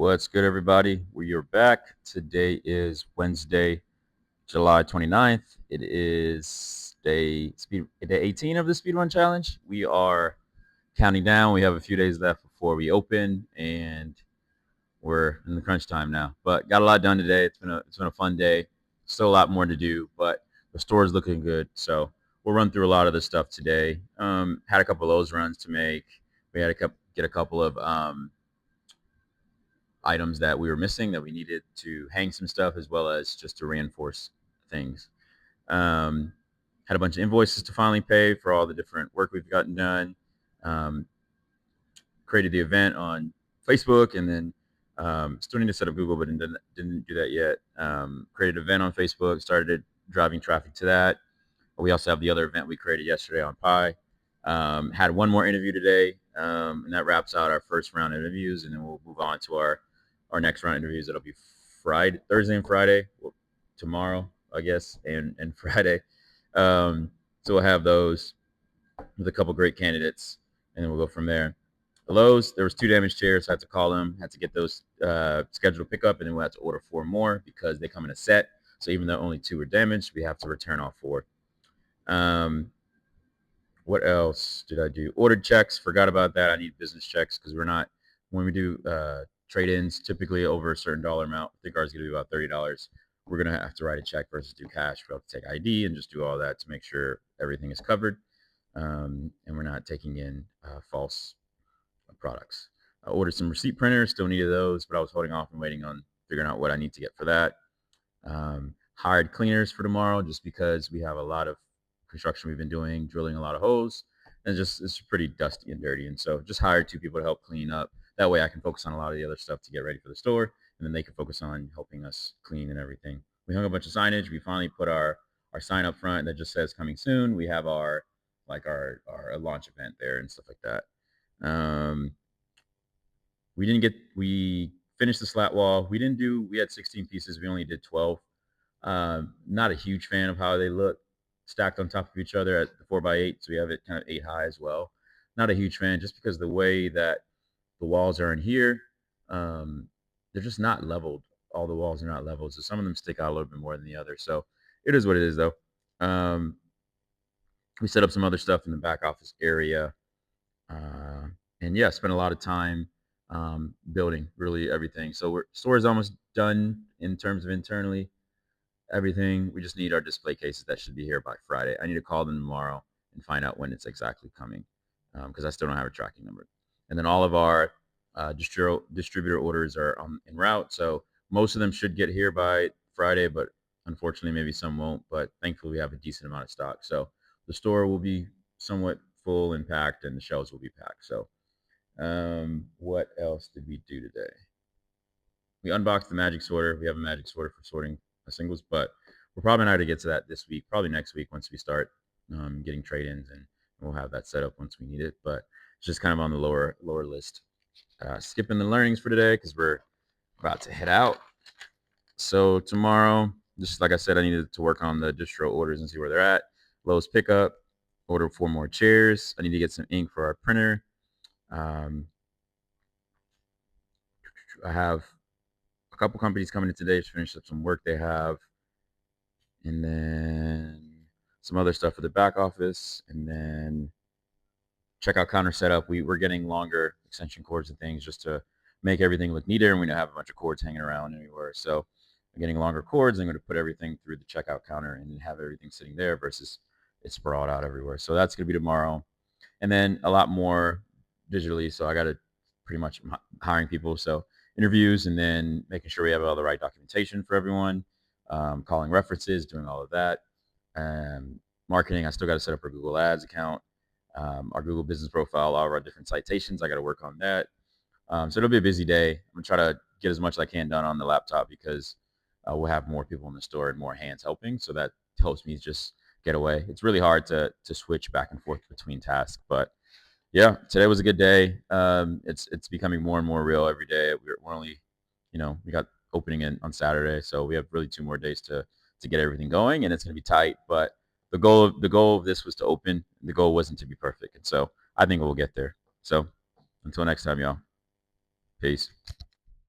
What's good, everybody? We are back. Today is Wednesday, July 29th. It is day 18 of the Speedrun Challenge. We are counting down. We have a few days left before we open, and we're in the crunch time now. But got a lot done today. It's been a fun day. Still a lot more to do, but the store is looking good. So we'll run through a lot of this stuff today. Had a couple of those runs to make. We had to get a couple of items that we were missing that we needed to hang some stuff as well as just to reinforce things. Had a bunch of invoices to finally pay for all the different work we've gotten done. Created the event on Facebook, and then still need to set up Google, but didn't do that yet. Created an event on Facebook, started driving traffic to that. We also have the other event we created yesterday on Pi. Had one more interview today, and that wraps out our first round of interviews, and then we'll move on to our next round of interviews. That'll be Thursday and Friday, tomorrow, I guess, and Friday. So we'll have those with a couple great candidates, and then we'll go from there. The lows, there was 2 damaged chairs. I had to call them, had to get those scheduled pickup, and then we'll have to order 4 more because they come in a set. So even though only 2 were damaged, we have to return all 4. What else did I do? Ordered checks. Forgot about that. I need business checks because when we do trade-ins, typically over a certain dollar amount. I think ours is going to be about $30. We're going to have to write a check versus do cash. We'll have to take ID and just do all that to make sure everything is covered, and we're not taking in false products. I ordered some receipt printers. Still needed those, but I was holding off and waiting on figuring out what I need to get for that. Hired cleaners for tomorrow just because we have a lot of construction we've been doing, drilling a lot of holes, and it's pretty dusty and dirty. And so just hired 2 people to help clean up. That way I can focus on a lot of the other stuff to get ready for the store, and then they can focus on helping us clean and everything. We hung a bunch of signage. We finally put our sign up front that just says coming soon. We have our launch event there and stuff like that. We finished the slat wall. We had 16 pieces. We only did 12. Not a huge fan of how they look stacked on top of each other at the 4x8. So we have it kind of 8 high as well. Not a huge fan just because the way that the walls are in here, they're just not leveled. All the walls are not leveled. So some of them stick out a little bit more than the other. So it is what it is, though. We set up some other stuff in the back office area. And yeah, spent a lot of time building really everything. So store is almost done in terms of internally everything. We just need our display cases that should be here by Friday. I need to call them tomorrow and find out when it's exactly coming because I still don't have a tracking number. And then all of our distributor orders are en route. So most of them should get here by Friday, but unfortunately maybe some won't. But thankfully we have a decent amount of stock. So the store will be somewhat full and packed, and the shelves will be packed. So what else did we do today? We unboxed the magic sorter. We have a magic sorter for sorting singles, but we're probably not going to get to that this week. Probably next week once we start getting trade-ins, and we'll have that set up once we need it. But it's just kind of on the lower list. Skipping the learnings for today because we're about to head out. So tomorrow, just like I said, I needed to work on the distro orders and see where they're at. Lowe's pickup. Order 4 more chairs. I need to get some ink for our printer. I have a couple companies coming in today to finish up some work they have, and then some other stuff for the back office, and then checkout counter setup. We're getting longer extension cords and things just to make everything look neater, and we don't have a bunch of cords hanging around anywhere. So I'm getting longer cords. I'm going to put everything through the checkout counter and have everything sitting there versus it's sprawled out everywhere. So that's going to be tomorrow. And then a lot more digitally. So I got to pretty much hiring people. So interviews, and then making sure we have all the right documentation for everyone, calling references, doing all of that. Marketing, I still got to set up our Google Ads account, our Google business profile, all of our different citations. I got to work on that. So it'll be a busy day. I'm going to try to get as much as I can done on the laptop because we'll have more people in the store and more hands helping. So that helps me just get away. It's really hard to switch back and forth between tasks. But yeah, today was a good day. It's becoming more and more real every day. We're only, we got opening on Saturday. So we have really 2 more days to get everything going, and it's going to be tight. But the goal of this was to open. The goal wasn't to be perfect. And so I think we'll get there. So until next time, y'all. Peace.